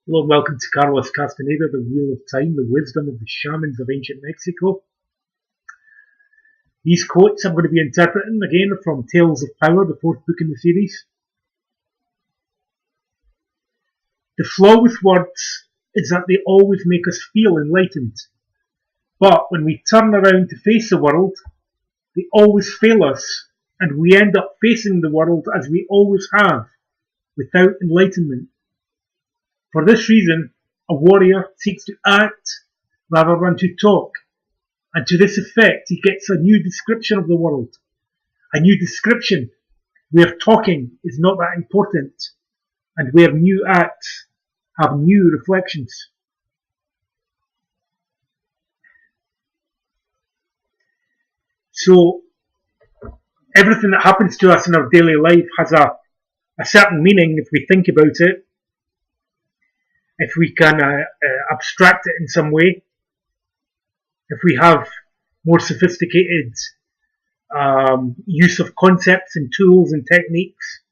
Hello and welcome to Carlos Castaneda, The Wheel of Time, the wisdom of the shamans of ancient Mexico. These quotes I'm going to be interpreting again from Tales of Power, the fourth book in the series. The flaw with words is that they always make us feel enlightened. But when we turn around to face the world, they always fail us, and we end up facing the world as we always have, without enlightenment. For this reason, a warrior seeks to act rather than to talk, and to this effect he gets a new description of the world, a new description where talking is not that important, and where new acts have new reflections. So, everything that happens to us in our daily life has a certain meaning if we think about it, if we can abstract it in some way, if we have more sophisticated use of concepts and tools and techniques,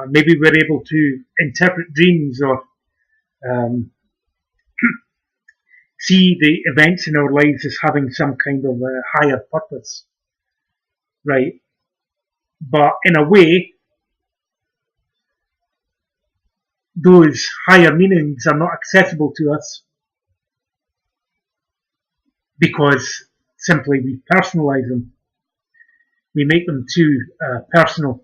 maybe we're able to interpret dreams or see the events in our lives as having some kind of a higher purpose, right? But in a way, those higher meanings are not accessible to us because simply we personalize them. We make them too personal,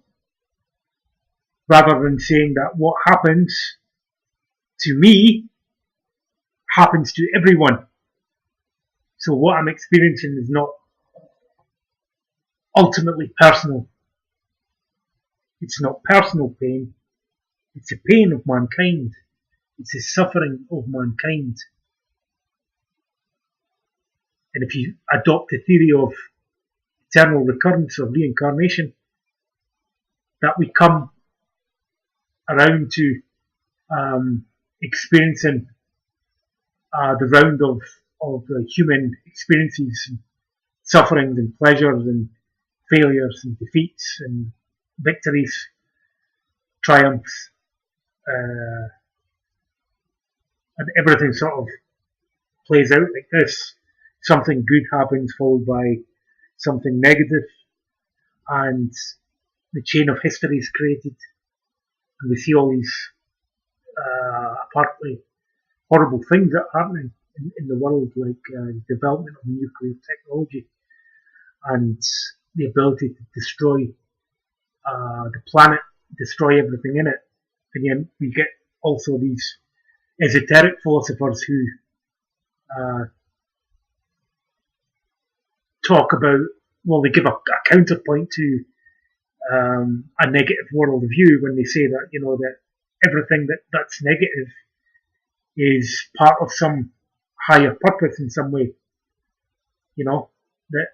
rather than saying that what happens to me happens to everyone. So what I'm experiencing is not ultimately personal. It's not personal pain. It's a pain of mankind. It's a suffering of mankind. And if you adopt the theory of eternal recurrence or reincarnation, that we come around to experiencing the round of human experiences, and sufferings and pleasures and failures and defeats and victories, triumphs, and everything sort of plays out like this. Something good happens followed by something negative, and the chain of history is created, and we see all these apparently horrible things that are happening in the world, like development of nuclear technology and the ability to destroy the planet, destroy everything in it. And then we get also these esoteric philosophers who talk about, well, they give a counterpoint to a negative worldview when they say that, that everything that's negative is part of some higher purpose in some way. That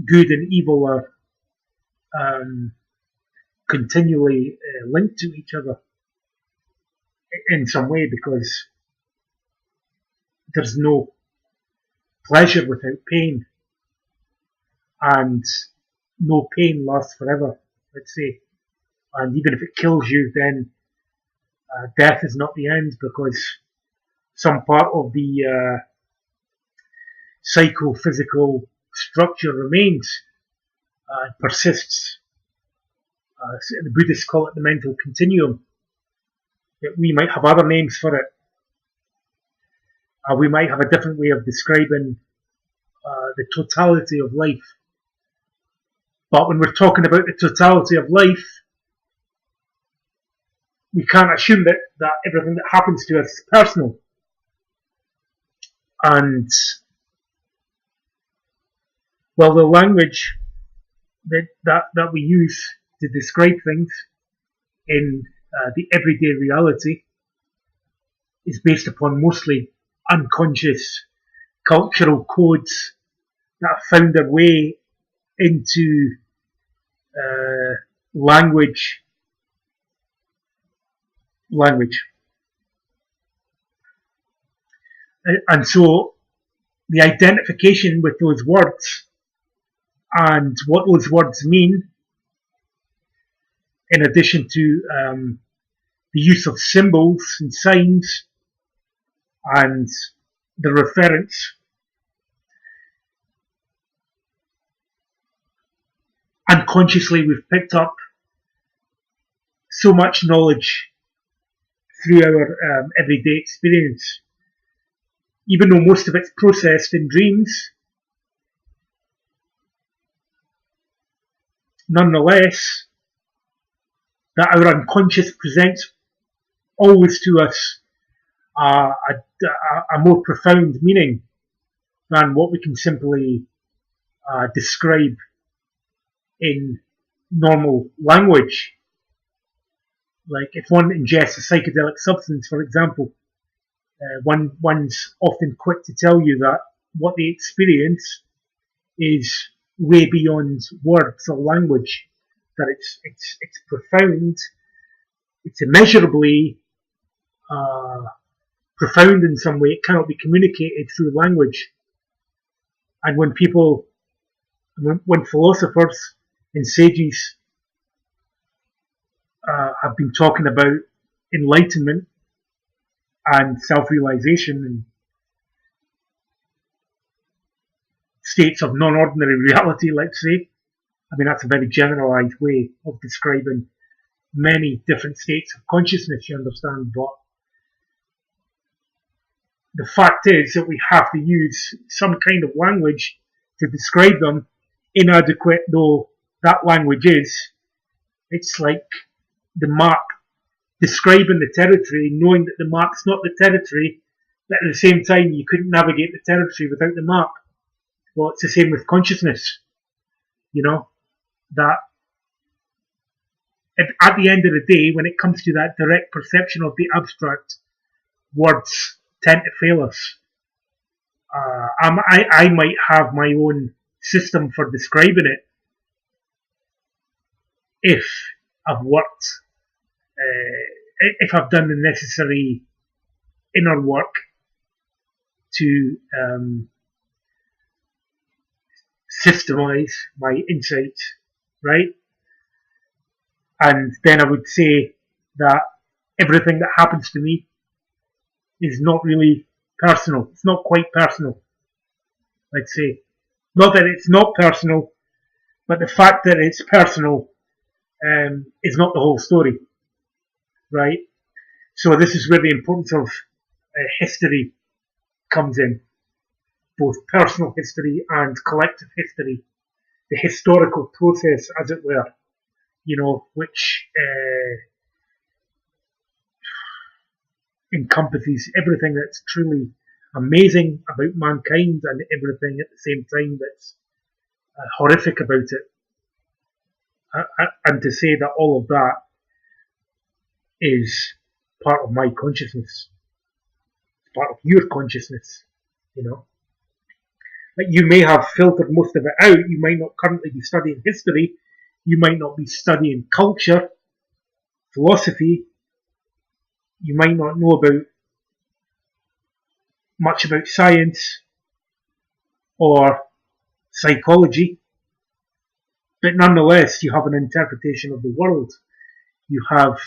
good and evil are continually linked to each other in some way, because there's no pleasure without pain, and no pain lasts forever, let's say. And even if it kills you, then death is not the end, because some part of the psychophysical structure remains, persists. The Buddhists call it the mental continuum. We might have other names for it. We might have a different way of describing the totality of life. But when we're talking about the totality of life, we can't assume that everything that happens to us is personal. And, well, the language that we use to describe things in the everyday reality is based upon mostly unconscious cultural codes that have found their way into language. And so the identification with those words and what those words mean, in addition to the use of symbols and signs and the reference. Unconsciously, we've picked up so much knowledge through our everyday experience. Even though most of it's processed in dreams, nonetheless, that our unconscious presents always to us a more profound meaning than what we can simply describe in normal language. Like if one ingests a psychedelic substance, for example, one's often quick to tell you that what they experience is way beyond words or language, that it's profound, it's immeasurably profound in some way. It cannot be communicated through language. And when philosophers and sages have been talking about enlightenment and self-realization and states of non-ordinary reality, let's say. I mean, that's a very generalized way of describing many different states of consciousness, you understand, but the fact is that we have to use some kind of language to describe them, inadequate though that language is. It's like the mark describing the territory, knowing that the mark's not the territory, but at the same time you couldn't navigate the territory without the mark. Well, it's the same with consciousness, you know, that at the end of the day, when it comes to that direct perception of the abstract, words tend to fail us. I might have my own system for describing it if I've worked, if I've done the necessary inner work to systemize my insights, right? And then I would say that everything that happens to me is not really personal. It's not quite personal, I'd say. Not that it's not personal, but the fact that it's personal is not the whole story, right? So this is where the importance of history comes in, both personal history and collective history, the historical process, as it were, you know, which encompasses everything that's truly amazing about mankind and everything at the same time that's horrific about it. And to say that all of that is part of my consciousness, part of your consciousness, you know. Like you may have filtered most of it out. You might not currently be studying history. You might not be studying culture, philosophy. You might not know about much about science or psychology, but nonetheless you have an interpretation of the world. You have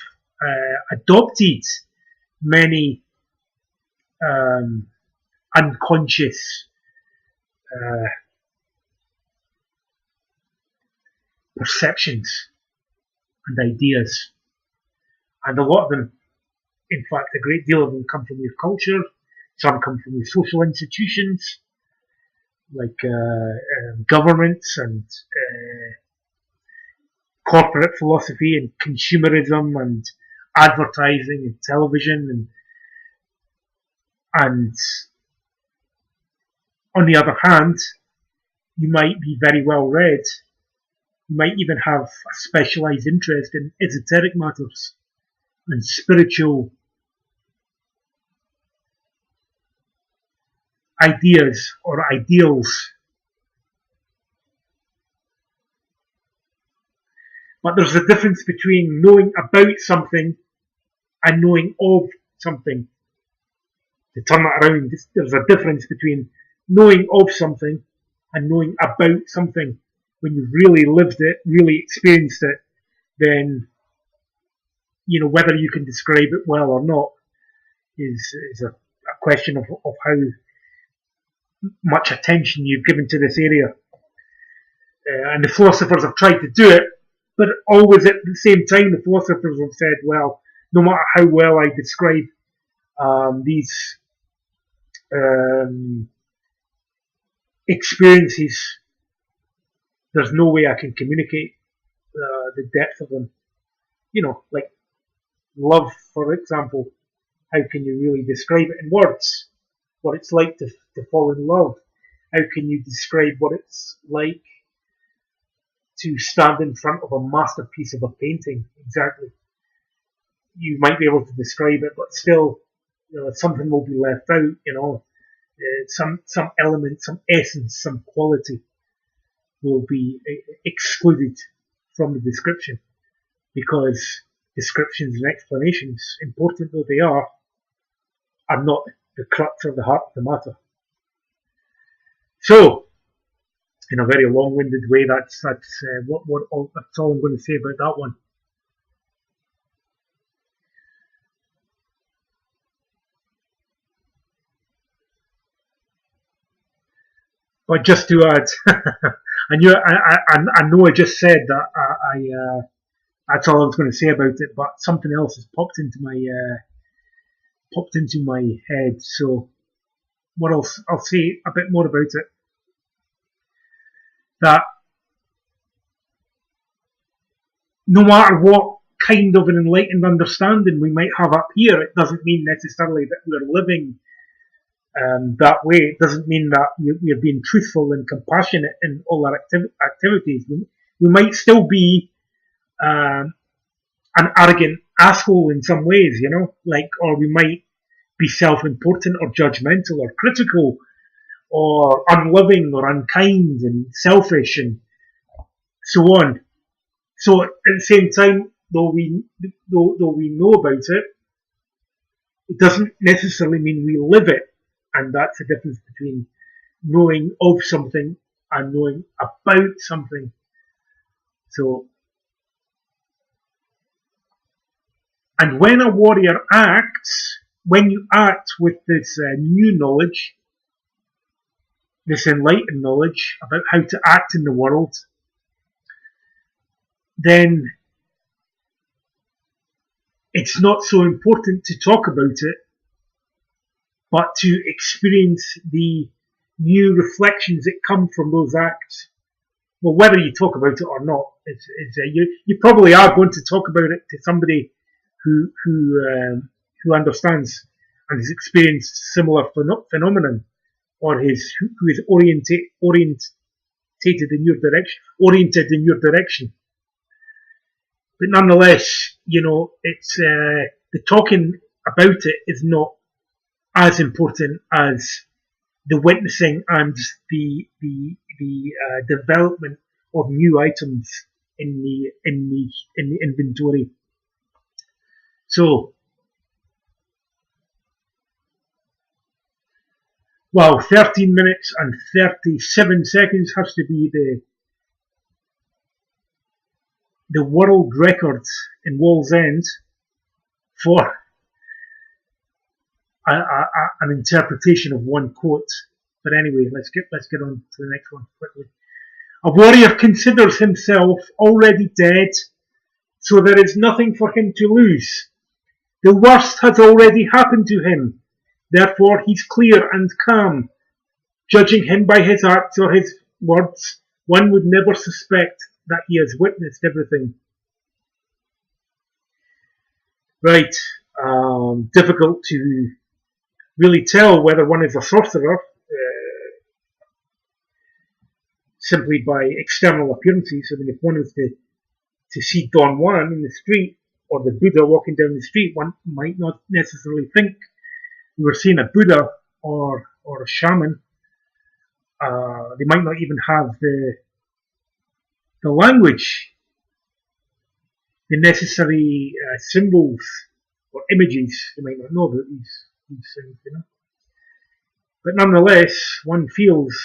adopted many unconscious perceptions and ideas, and a lot of them, in fact a great deal of them, come from your culture. Some come from your social institutions like governments and corporate philosophy and consumerism and advertising and television, and on the other hand, you might be very well read. You might even have a specialised interest in esoteric matters and spiritual ideas or ideals. But there's a difference between knowing about something and knowing of something. To turn that around, there's a difference between knowing of something and knowing about something. When you've really lived it, really experienced it, then whether you can describe it well or not is a question of how much attention you've given to this area. And the philosophers have tried to do it, but always at the same time, the philosophers have said, well, no matter how well I describe these experiences, there's no way I can communicate the depth of them. Like love, for example. How can you really describe it in words? What it's like to fall in love? How can you describe what it's like to stand in front of a masterpiece of a painting? Exactly. You might be able to describe it, but still, something will be left out. Some element, some essence, some quality will be excluded from the description, because descriptions and explanations, important though they are not the crux of the heart of the matter. So, in a very long-winded way, that's all I'm going to say about that one. But just to add, I know I just said that that's all I was going to say about it, but something else has popped into my head. So what else? I'll say a bit more about it. That no matter what kind of an enlightened understanding we might have up here, it doesn't mean necessarily that we're living that way. It doesn't mean that we're being truthful and compassionate in all our activities. We might still be an arrogant asshole in some ways, or we might be self-important or judgmental or critical or unloving or unkind and selfish and so on. So at the same time, though we know about it, it doesn't necessarily mean we live it. And that's the difference between knowing of something and knowing about something. So, and when a warrior acts, when you act with this new knowledge, this enlightened knowledge about how to act in the world, then it's not so important to talk about it, but to experience the new reflections that come from those acts. Well, whether you talk about it or not, you probably are going to talk about it to somebody who understands and has experienced similar phenomenon, or who is oriented in your direction. But nonetheless, it's the talking about it is not as important as the witnessing and the development of new items in the inventory. So, 13 minutes and 37 seconds has to be the world record in Wallsend for an interpretation of one quote. But anyway, let's get on to the next one quickly. A warrior considers himself already dead, so there is nothing for him to lose. The worst has already happened to him, therefore he's clear and calm. Judging him by his acts or his words, one would never suspect that he has witnessed everything. Right, difficult to really tell whether one is a sorcerer simply by external appearances. I mean, if one was to see Don Juan in the street, or the Buddha walking down the street, one might not necessarily think we were seeing a Buddha or a shaman. They might not even have the language, the necessary symbols or images. They might not know about these things, But nonetheless, one feels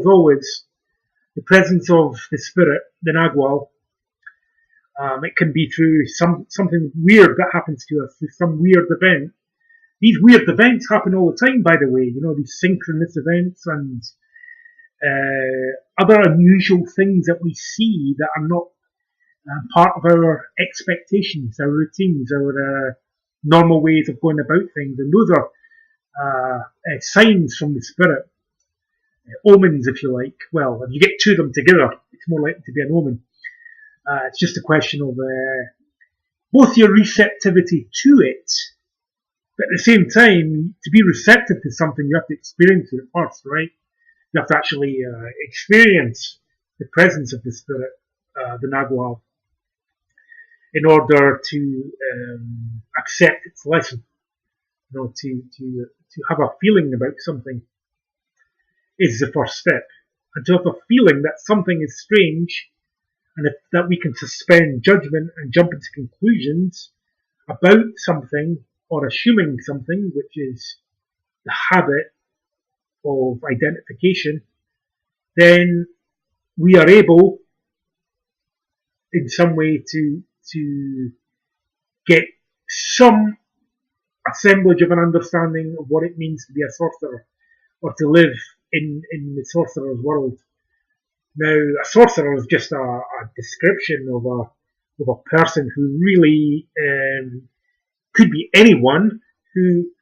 always the presence of the spirit, the Nagual, It can be through something weird that happens to us, through some weird event. These weird events happen all the time, by the way. These synchronous events and other unusual things that we see that are not part of our expectations, our routines, our normal ways of going about things. And those are signs from the spirit, omens, if you like. Well, if you get two of them together, it's more likely to be an omen. It's just a question of both your receptivity to it, but at the same time, to be receptive to something, you have to experience it first, right? You have to actually experience the presence of the spirit, the Nagual, in order to accept its lesson. To have a feeling about something is the first step. And to have a feeling that something is strange, and that we can suspend judgment and jump into conclusions about something or assuming something, which is the habit of identification, then we are able in some way to get some assemblage of an understanding of what it means to be a sorcerer or to live in the sorcerer's world. Now, a sorcerer is just a description of a person who really could be anyone who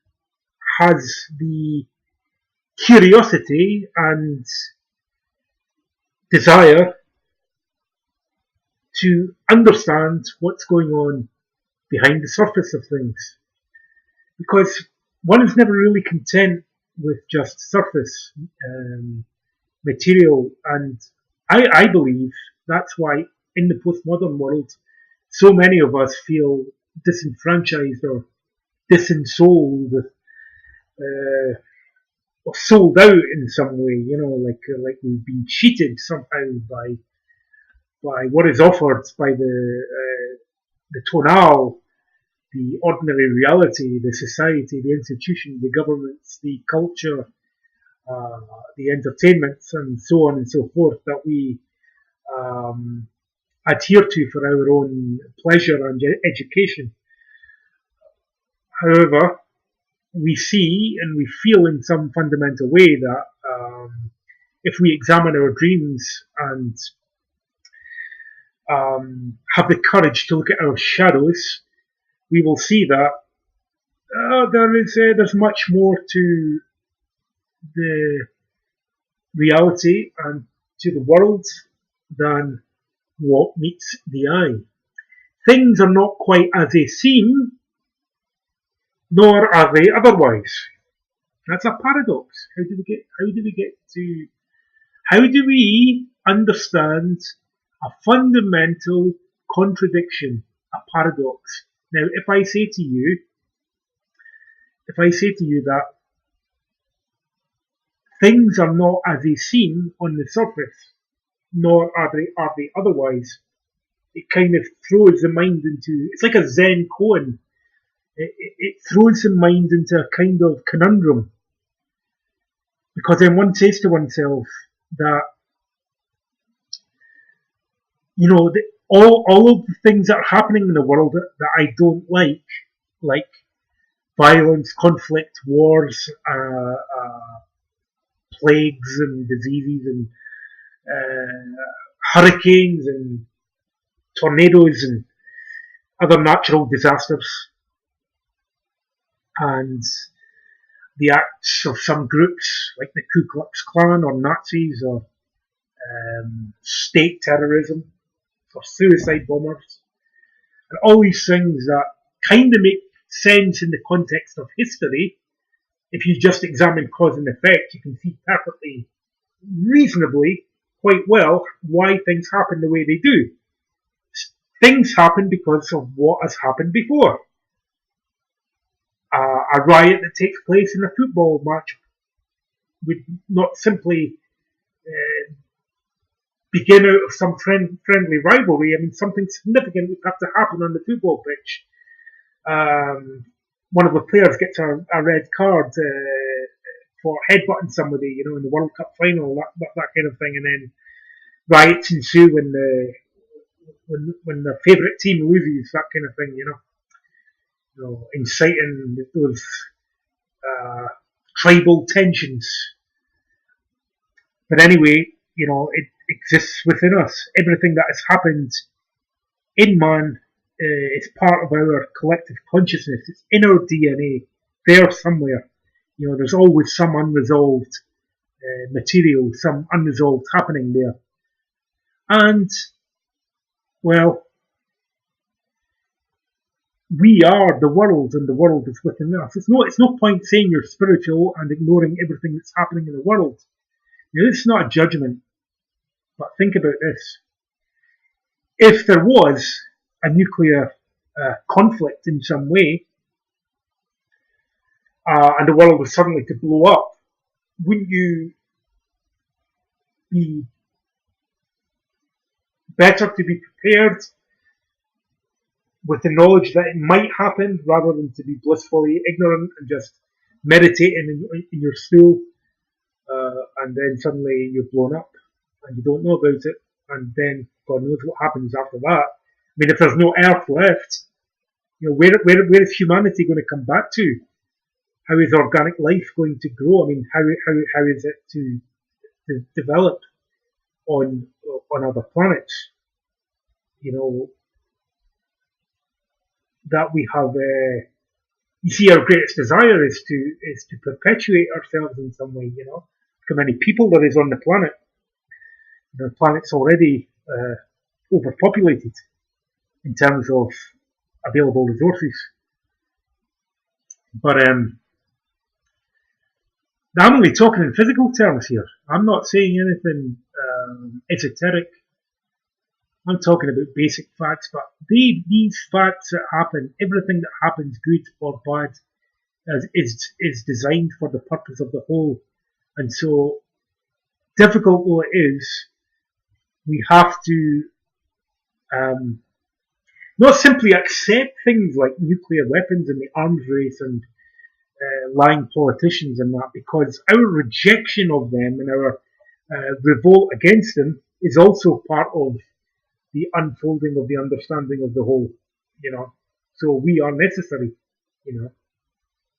has the curiosity and desire to understand what's going on behind the surface of things. Because one is never really content with just surface material, and I believe that's why in the postmodern world so many of us feel disenfranchised or disensouled or sold out in some way, like we've been cheated somehow by what is offered by the tonal, the ordinary reality, the society, the institution, the governments, the culture, the entertainments, and so on and so forth that we adhere to for our own pleasure and education. However, we see and we feel in some fundamental way that if we examine our dreams and have the courage to look at our shadows, we will see that there's much more to the reality and to the world than what meets the eye. Things are not quite as they seem, nor are they otherwise. That's a paradox. How do we understand a fundamental contradiction, a paradox? Now, if I say to you that things are not as they seem on the surface, nor are they otherwise, it kind of throws the mind into, it's like a Zen koan. It throws the mind into a kind of conundrum. Because then one says to oneself that, all of the things that are happening in the world that I don't like violence, conflict, wars, plagues and diseases and hurricanes and tornadoes and other natural disasters, and the acts of some groups like the Ku Klux Klan or Nazis or state terrorism or suicide bombers, and all these things that kind of make sense in the context of history. If you just examine cause and effect, you can see perfectly, reasonably, quite well why things happen the way they do. Things happen because of what has happened before. A riot that takes place in a football match would not simply begin out of some friendly rivalry. I mean, something significant would have to happen on the football pitch. One of the players gets a red card for headbutting somebody, in the World Cup final, that kind of thing, and then riots ensue when when the favourite team loses, that kind of thing, inciting those tribal tensions. But anyway, it exists within us. Everything that has happened in man is part of our collective consciousness. It's in our DNA, there somewhere. There's always some unresolved material, some unresolved happening there. And, well, we are the world, and the world is within us. It's no point saying you're spiritual and ignoring everything that's happening in the world. This is not a judgment, but think about this. If there was a nuclear conflict in some way, and the world was suddenly to blow up, wouldn't you be better to be prepared with the knowledge that it might happen rather than to be blissfully ignorant and just meditating in your stool, and then suddenly you're blown up and you don't know about it, and then God knows what happens after that. I mean, if there's no earth left, where is humanity going to come back to? How is organic life going to grow? I mean, how is it to develop on other planets? That we have. You see, our greatest desire is to perpetuate ourselves in some way. How many people there is on the planet? The planet's already overpopulated in terms of available resources. But I'm only talking in physical terms here. I'm not saying anything esoteric. I'm talking about basic facts, but these facts that happen, everything that happens, good or bad, is designed for the purpose of the whole. And so, difficult though it is, we have to not simply accept things like nuclear weapons and the arms race and lying politicians and that, because our rejection of them and our revolt against them is also part of the unfolding of the understanding of the whole, So we are necessary,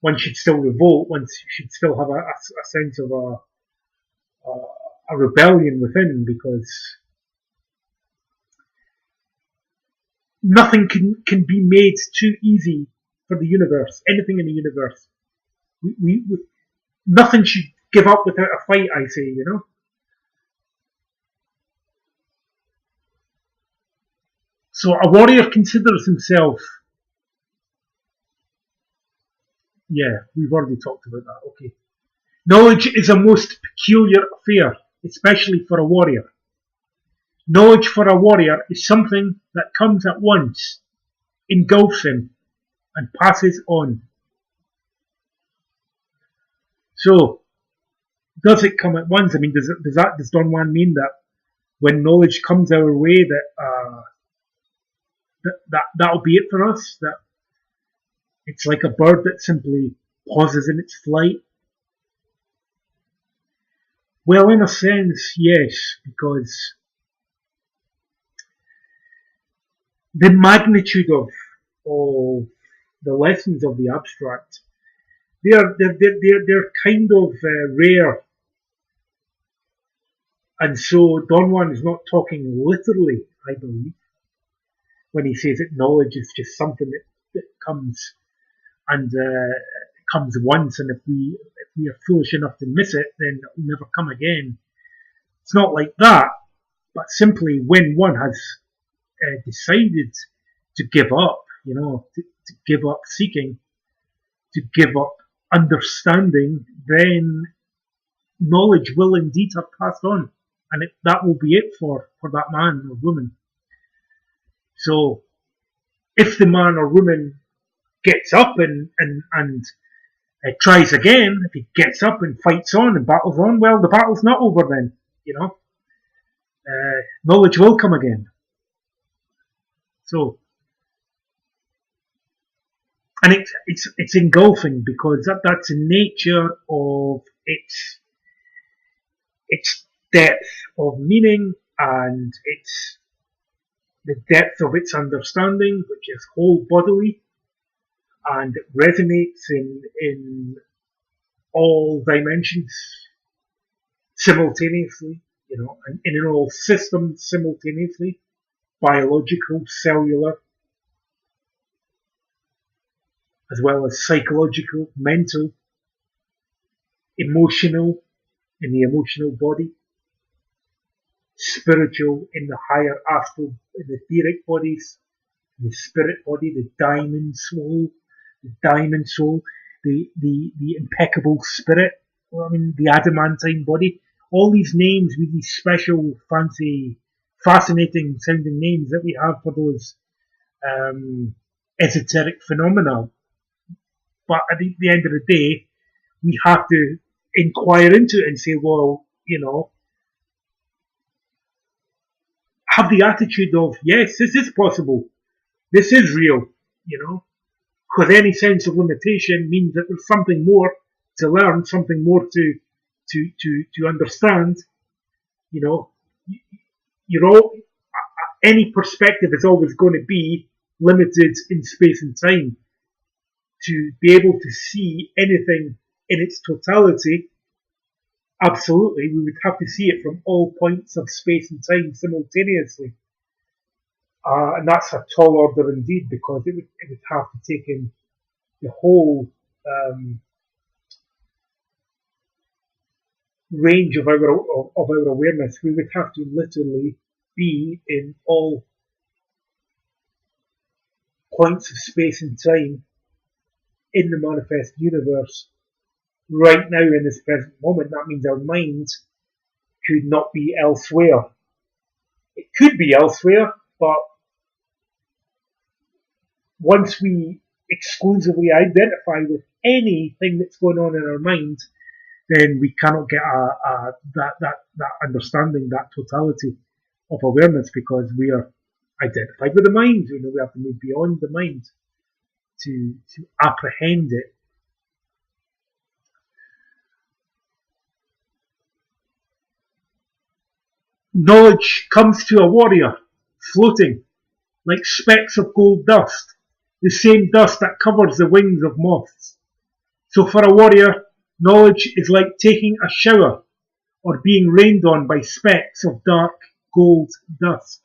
One should still revolt, one should still have a sense of a rebellion within, because nothing can be made too easy for the universe, anything in the universe. We nothing should give up without a fight, I say, So a warrior considers himself. Yeah, we've already talked about that. Okay. Knowledge is a most peculiar affair, especially for a warrior. Knowledge for a warrior is something that comes at once, engulfs him, and passes on. So, does it come at once? I mean, does Don Juan mean that when knowledge comes our way, that'll be it for us? That it's like a bird that simply pauses in its flight? Well, in a sense, yes, because the magnitude of the lessons of the abstract, they're kind of rare, and so Don Juan is not talking literally, I believe, when he says that knowledge is just something that comes and comes once, and if we are foolish enough to miss it, then it will never come again. It's not like that, but simply when one has decided to give up, to give up seeking, to give up understanding, then knowledge will indeed have passed on, and that will be it for that man or woman. So, if the man or woman gets up and tries again, if he gets up and fights on and battles on, well, the battle's not over then, knowledge will come again. So, and it's engulfing, because that's the nature of its depth of meaning, and its the depth of its understanding, which is whole bodily, and it resonates in all dimensions simultaneously, and in all systems simultaneously, biological, cellular, as well as psychological, mental, emotional, in the emotional body, spiritual in the higher astral, in the etheric bodies, in the spirit body, the diamond soul, the impeccable spirit, the adamantine body. All these names with these special, fancy, fascinating sounding names that we have for those esoteric phenomena. But at the end of the day, we have to inquire into it and say, well, have the attitude of, yes, this is possible. This is real, because any sense of limitation means that there's something more to learn, something more to understand. You're all, any perspective is always going to be limited in space and time. To be able to see anything in its totality, absolutely, we would have to see it from all points of space and time simultaneously. And that's a tall order indeed, because it would have to take in the whole range of our awareness. We would have to literally be in all points of space and time in the manifest universe right now in this present moment. That means our mind could not be elsewhere. It could be elsewhere, but once we exclusively identify with anything that's going on in our mind, then we cannot get that understanding, that totality of awareness, because we are identified with the mind. We have to move beyond the mind to apprehend it. Knowledge comes to a warrior floating like specks of gold dust, the same dust that covers the wings of moths. So for a warrior, knowledge is like taking a shower or being rained on by specks of dark gold dust.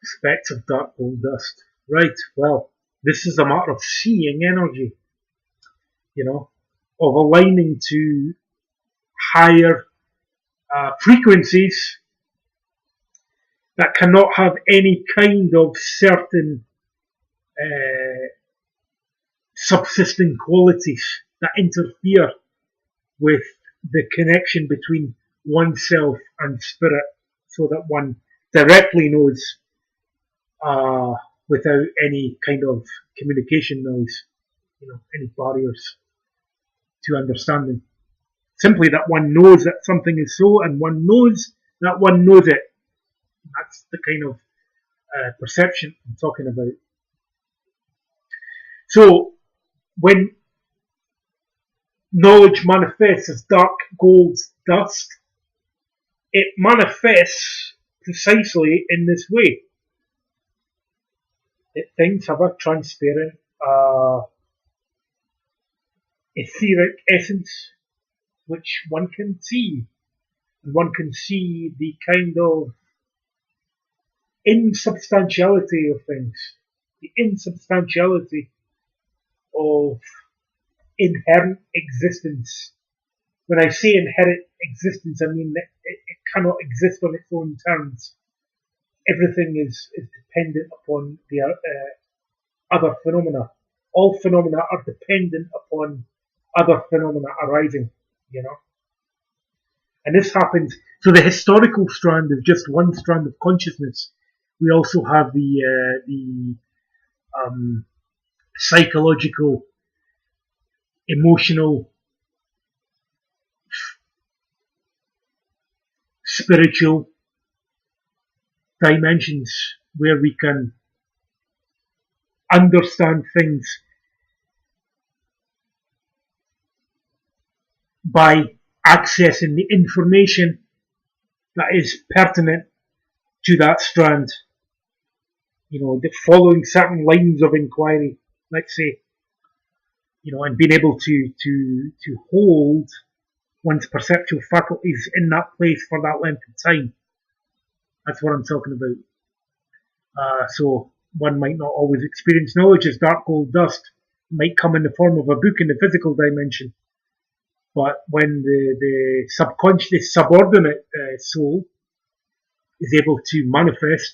Specks of dark gold dust. Right, well, this is a matter of seeing energy, of aligning to higher frequencies that cannot have any kind of certain subsisting qualities that interfere with the connection between oneself and spirit, so that one directly knows without any kind of communication noise, any barriers to understanding. Simply that one knows that something is so, and one knows that one knows it. That's the kind of perception I'm talking about. So, when knowledge manifests as dark gold dust, it manifests precisely in this way. Things have a transparent, etheric essence which one can see. And one can see the kind of insubstantiality of things, the insubstantiality of inherent existence. When I say inherent existence, I mean that it cannot exist on its own terms. Everything is dependent upon the other phenomena. All phenomena are dependent upon other phenomena arising, And this happens. So the historical strand is just one strand of consciousness. We also have the psychological, emotional, spiritual dimensions where we can understand things by accessing the information that is pertinent to that strand. Following certain lines of inquiry, let's say, and being able to hold one's perceptual faculties in that place for that length of time. That's what I'm talking about. So one might not always experience knowledge as dark gold dust. It might come in the form of a book in the physical dimension. But when the subconscious, the subordinate soul is able to manifest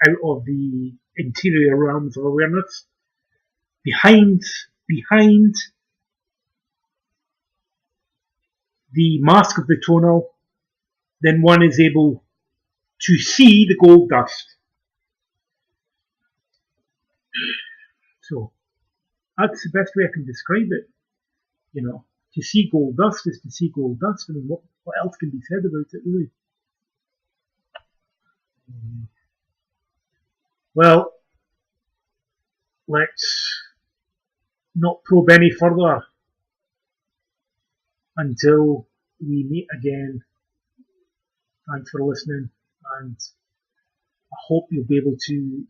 out of the interior realms of awareness, behind the mask of the tonal, then one is able to see the gold dust. So that's the best way I can describe it. To see gold dust is to see gold dust. I mean, what else can be said about it, really? Well, let's not probe any further until we meet again. Thanks for listening, and I hope you'll be able to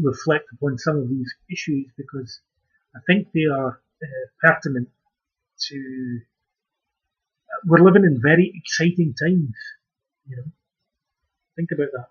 reflect upon some of these issues, because I think they are pertinent to. We're living in very exciting times. Think about that.